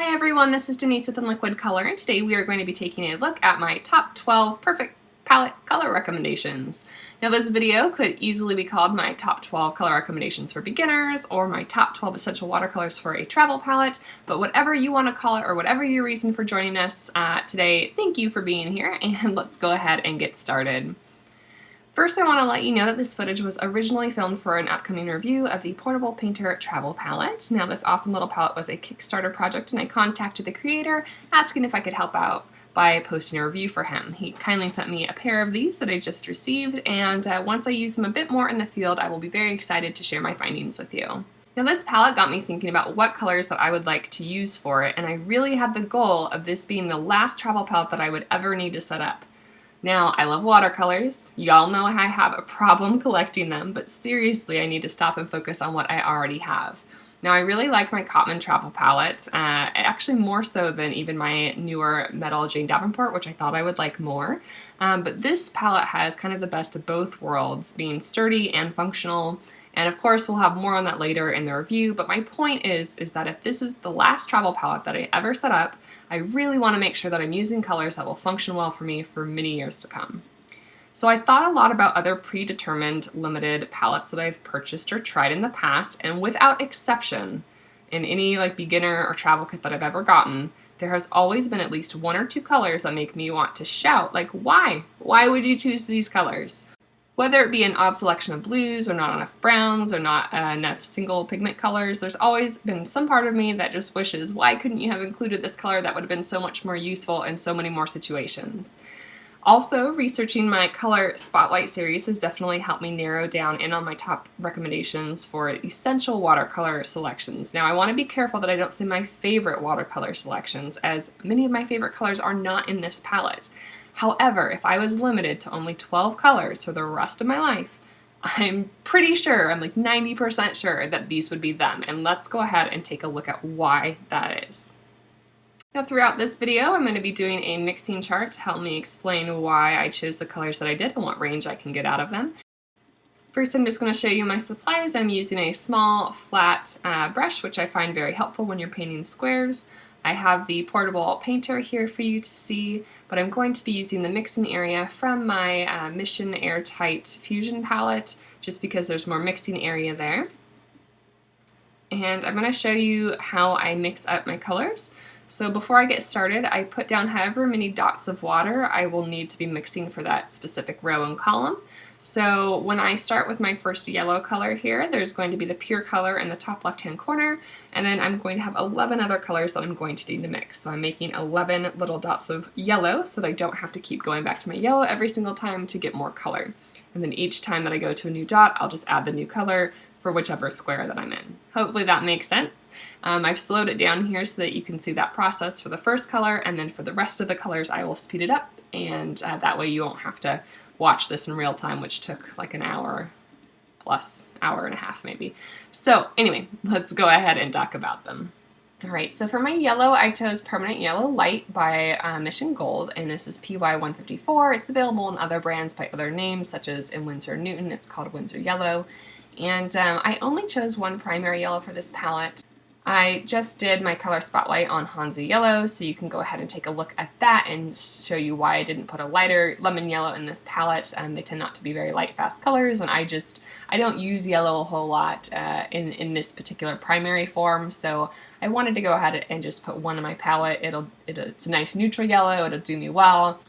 Hi everyone, this is Denise with Liquid Color, and today we are going to be taking a look at my top 12 perfect palette color recommendations. Now this video could easily be called my top 12 color recommendations for beginners or my top 12 essential watercolors for a travel palette, but whatever you want to call it or whatever your reason for joining us today, thank you for being here, and let's go ahead and get started. First, I want to let you know that this footage was originally filmed for an upcoming review of the Portable Painter Travel Palette. Now, this awesome little palette was a Kickstarter project, and I contacted the creator asking if I could help out by posting a review for him. He kindly sent me a pair of these that I just received, and once I use them a bit more in the field, I will be very excited to share my findings with you. Now, this palette got me thinking about what colors that I would like to use for it, and I really had the goal of this being the last travel palette that I would ever need to set up. Now, I love watercolors. Y'all know I have a problem collecting them, but seriously, I need to stop and focus on what I already have. Now, I really like my Cotman Travel palette, actually more so than even my newer metal Jane Davenport, which I thought I would like more. But this palette has kind of the best of both worlds, being sturdy and functional. And of course, we'll have more on that later in the review, but my point is that if this is the last travel palette that I ever set up, I really want to make sure that I'm using colors that will function well for me for many years to come. So I thought a lot about other predetermined limited palettes that I've purchased or tried in the past, and without exception, in any beginner or travel kit that I've ever gotten, there has always been at least one or two colors that make me want to shout, why? Why would you choose these colors? Whether it be an odd selection of blues or not enough browns or not enough single pigment colors, there's always been some part of me that just wishes, why couldn't you have included this color that would have been so much more useful in so many more situations? Also, researching my color spotlight series has definitely helped me narrow down in on my top recommendations for essential watercolor selections. Now, I want to be careful that I don't say my favorite watercolor selections, as many of my favorite colors are not in this palette. However, if I was limited to only 12 colors for the rest of my life, I'm pretty sure, I'm like 90% sure that these would be them. And let's go ahead and take a look at why that is. Now, throughout this video, I'm going to be doing a mixing chart to help me explain why I chose the colors that I did and what range I can get out of them. First, I'm just going to show you my supplies. I'm using a small flat brush, which I find very helpful when you're painting squares. I have the portable painter here for you to see, but I'm going to be using the mixing area from my Mission Airtight Fusion palette, just because there's more mixing area there. And I'm going to show you how I mix up my colors. So before I get started, I put down however many dots of water I will need to be mixing for that specific row and column. So when I start with my first yellow color here, there's going to be the pure color in the top left-hand corner, and then I'm going to have 11 other colors that I'm going to need to mix. So I'm making 11 little dots of yellow so that I don't have to keep going back to my yellow every single time to get more color. And then each time that I go to a new dot, I'll just add the new color for whichever square that I'm in. Hopefully that makes sense. I've slowed it down here so that you can see that process for the first color, and then for the rest of the colors I will speed it up, and that way you won't have to watch this in real time, which took like an hour plus, hour and a half maybe. So anyway, let's go ahead and talk about them. Alright, so for my yellow, I chose Permanent Yellow Light by Mission Gold, and this is PY154. It's available in other brands by other names, such as in Winsor & Newton, it's called Winsor Yellow. And I only chose one primary yellow for this palette. I just did my color spotlight on Hansa Yellow, so you can go ahead and take a look at that and show you why I didn't put a lighter lemon yellow in this palette. They tend not to be very light, fast colors, and I don't use yellow a whole lot in this particular primary form, so I wanted to go ahead and just put one in my palette. It's a nice neutral yellow, it'll do me well.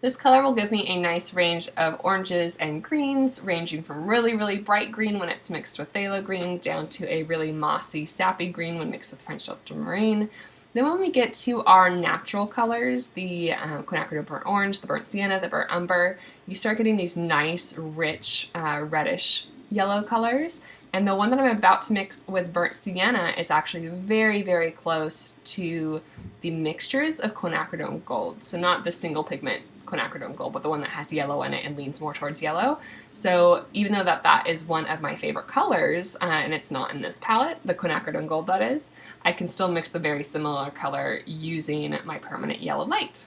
This color will give me a nice range of oranges and greens, ranging from really, really bright green when it's mixed with phthalo green down to a really mossy, sappy green when mixed with French ultramarine. Then when we get to our natural colors, the quinacridone burnt orange, the burnt sienna, the burnt umber, you start getting these nice, rich, reddish yellow colors. And the one that I'm about to mix with burnt sienna is actually very, very close to the mixtures of quinacridone gold. So not the single pigment quinacridone gold, but the one that has yellow in it and leans more towards yellow. So even though that is one of my favorite colors, and it's not in this palette, the quinacridone gold that is, I can still mix the very similar color using my Permanent Yellow Light.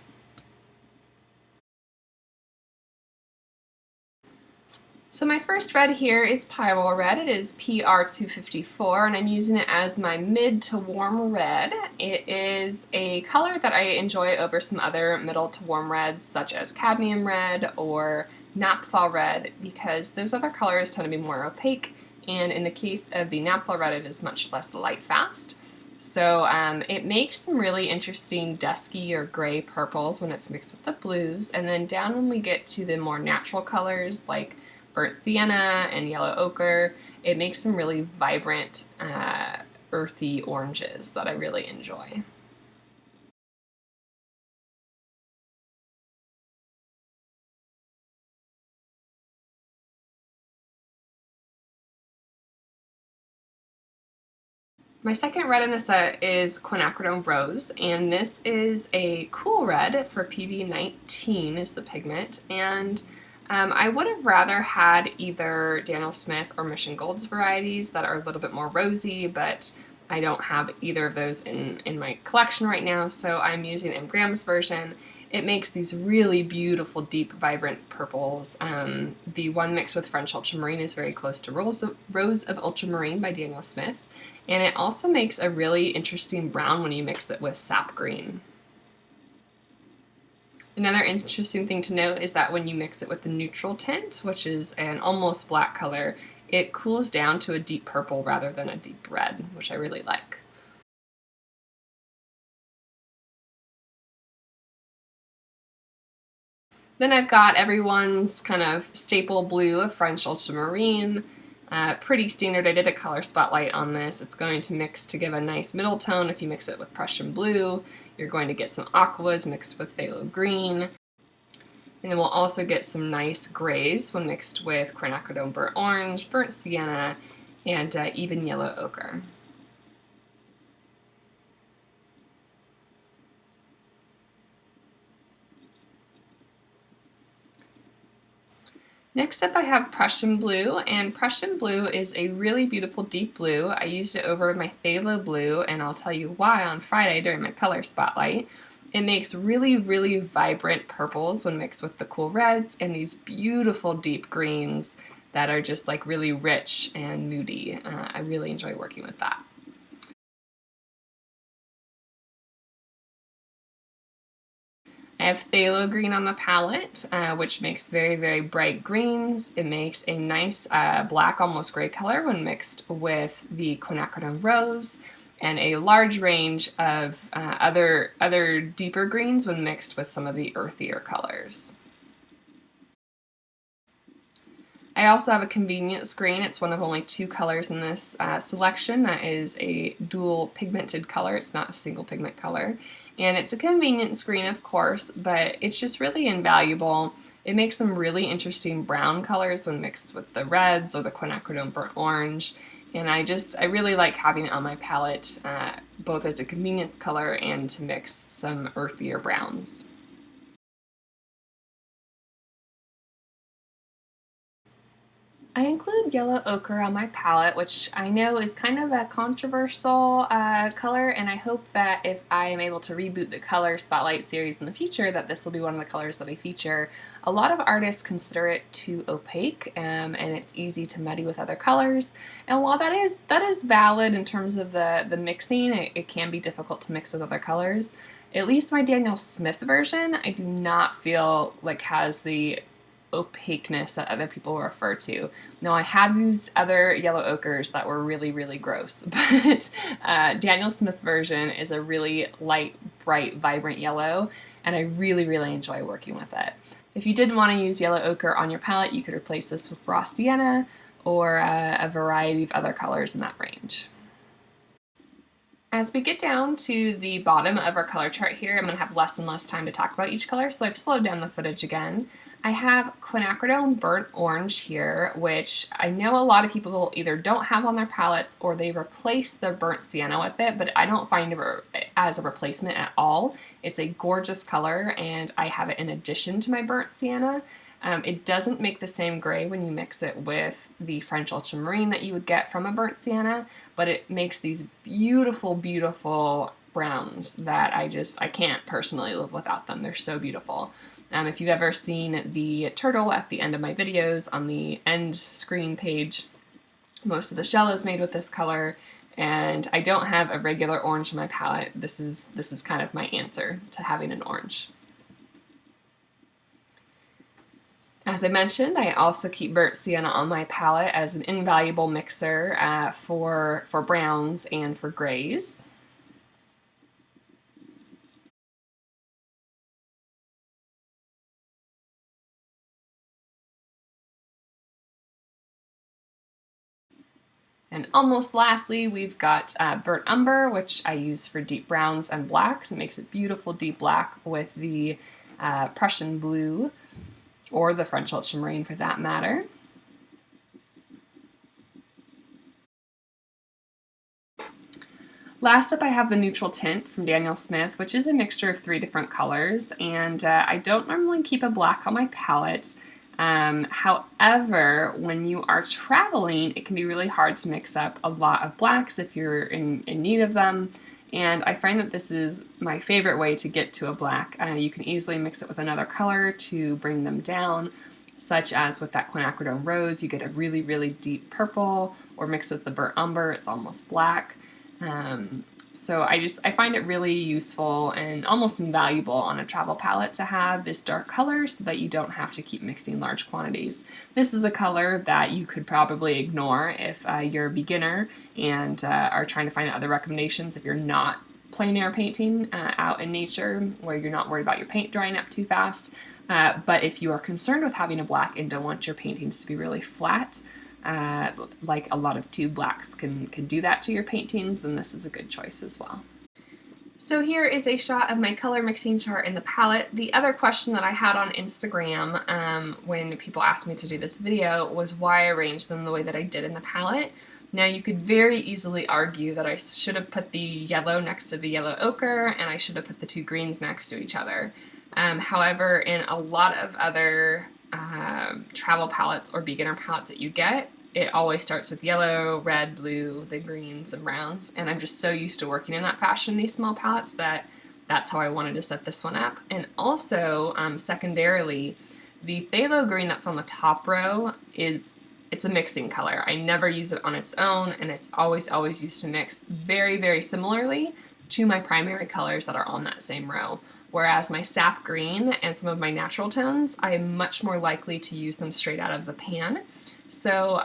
So my first red here is Pyrrole Red. It is PR254, and I'm using it as my mid to warm red. It is a color that I enjoy over some other middle to warm reds, such as Cadmium Red or Naphtha Red, because those other colors tend to be more opaque, and in the case of the Naphtha Red, it is much less light fast. So it makes some really interesting dusky or gray purples when it's mixed with the blues, and then down when we get to the more natural colors like burnt sienna and yellow ochre, it makes some really vibrant, earthy oranges that I really enjoy. My second red in the set is Quinacridone Rose, and this is a cool red for PB19 is the pigment, and I would have rather had either Daniel Smith or Mission Gold's varieties that are a little bit more rosy, but I don't have either of those in my collection right now, so I'm using M. Graham's version. It makes these really beautiful, deep, vibrant purples. The one mixed with French Ultramarine is very close to Rose of Ultramarine by Daniel Smith, and it also makes a really interesting brown when you mix it with sap green. Another interesting thing to note is that when you mix it with the neutral tint, which is an almost black color, it cools down to a deep purple rather than a deep red, which I really like. Then I've got everyone's kind of staple blue of French Ultramarine. Pretty standard. I did a color spotlight on this. It's going to mix to give a nice middle tone. If you mix it with Prussian blue, you're going to get some aquas mixed with phthalo green. And then we'll also get some nice grays when mixed with quinacridone burnt orange, burnt sienna, and even yellow ochre. Next up I have Prussian Blue, and Prussian Blue is a really beautiful deep blue. I used it over my phthalo blue, and I'll tell you why on Friday during my color spotlight. It makes really, really vibrant purples when mixed with the cool reds and these beautiful deep greens that are just like really rich and moody. I really enjoy working with that. I have phthalo green on the palette, which makes very, very bright greens. It makes a nice black, almost gray color when mixed with the quinacridone rose, and a large range of other deeper greens when mixed with some of the earthier colors. I also have a convenience green. It's one of only two colors in this selection that is a dual pigmented color. It's not a single pigment color. And it's a convenience green, of course, but it's just really invaluable. It makes some really interesting brown colors when mixed with the reds or the quinacridone burnt orange. And I really like having it on my palette, both as a convenience color and to mix some earthier browns. I include yellow ochre on my palette, which I know is kind of a controversial color, and I hope that if I am able to reboot the Color Spotlight series in the future, that this will be one of the colors that I feature. A lot of artists consider it too opaque, and it's easy to muddy with other colors. And while that is valid in terms of the mixing, it can be difficult to mix with other colors. At least my Daniel Smith version, I do not feel like has the opaqueness that other people refer to. Now, I have used other yellow ochres that were really, really gross, but Daniel Smith version is a really light, bright, vibrant yellow, and I really, really enjoy working with it. If you didn't want to use yellow ochre on your palette, you could replace this with raw sienna or a variety of other colors in that range. As we get down to the bottom of our color chart here, I'm going to have less and less time to talk about each color, so I've slowed down the footage again. I have quinacridone burnt orange here, which I know a lot of people either don't have on their palettes or they replace their burnt sienna with it, but I don't find it as a replacement at all. It's a gorgeous color, and I have it in addition to my burnt sienna. It doesn't make the same gray when you mix it with the French ultramarine that you would get from a burnt sienna, but it makes these beautiful, beautiful browns that I can't personally live without them. They're so beautiful. If you've ever seen the turtle at the end of my videos on the end screen page, most of the shell is made with this color, and I don't have a regular orange in my palette. This is kind of my answer to having an orange. As I mentioned, I also keep burnt sienna on my palette as an invaluable mixer for browns and for grays. And almost lastly, we've got burnt umber, which I use for deep browns and blacks. It makes a beautiful deep black with the Prussian blue, or the French ultramarine for that matter. Last up, I have the neutral tint from Daniel Smith, which is a mixture of 3 different colors, and I don't normally keep a black on my palette. However, when you are traveling, it can be really hard to mix up a lot of blacks if you're in need of them, and I find that this is my favorite way to get to a black. You can easily mix it with another color to bring them down, such as with that quinacridone rose, you get a really, really deep purple, or mix with the burnt umber, it's almost black. So I find it really useful and almost invaluable on a travel palette to have this dark color so that you don't have to keep mixing large quantities. This is a color that you could probably ignore if you're a beginner and are trying to find other recommendations if you're not plein air painting out in nature where you're not worried about your paint drying up too fast. But if you are concerned with having a black and don't want your paintings to be really flat, like a lot of tube blacks can do that to your paintings, then this is a good choice as well. So here is a shot of my color mixing chart in the palette. The other question that I had on Instagram when people asked me to do this video was why I arranged them the way that I did in the palette. Now you could very easily argue that I should have put the yellow next to the yellow ochre and I should have put the 2 greens next to each other. However, in a lot of other travel palettes or beginner palettes that you get, it always starts with yellow, red, blue, the greens and browns, and I'm just so used to working in that fashion in these small palettes that that's how I wanted to set this one up. And also, secondarily, the phthalo green that's on the top row it's a mixing color. I never use it on its own, and it's always used to mix very, very similarly to my primary colors that are on that same row. Whereas my sap green and some of my natural tones, I am much more likely to use them straight out of the pan. So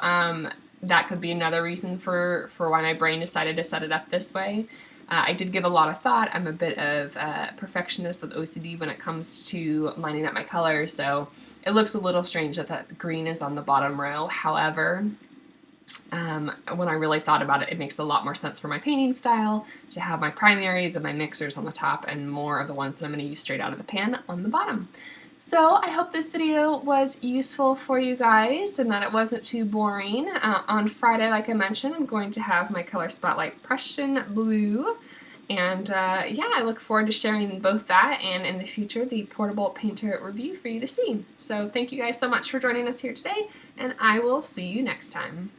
that could be another reason for why my brain decided to set it up this way. I did give a lot of thought. I'm a bit of a perfectionist with OCD when it comes to lining up my colors, so it looks a little strange that that green is on the bottom row. However, when I really thought about it, it makes a lot more sense for my painting style to have my primaries and my mixers on the top and more of the ones that I'm going to use straight out of the pan on the bottom. So I hope this video was useful for you guys and that it wasn't too boring. On Friday, like I mentioned, I'm going to have my color spotlight Prussian blue. And yeah, I look forward to sharing both that and in the future the portable painter review for you to see. So thank you guys so much for joining us here today, and I will see you next time.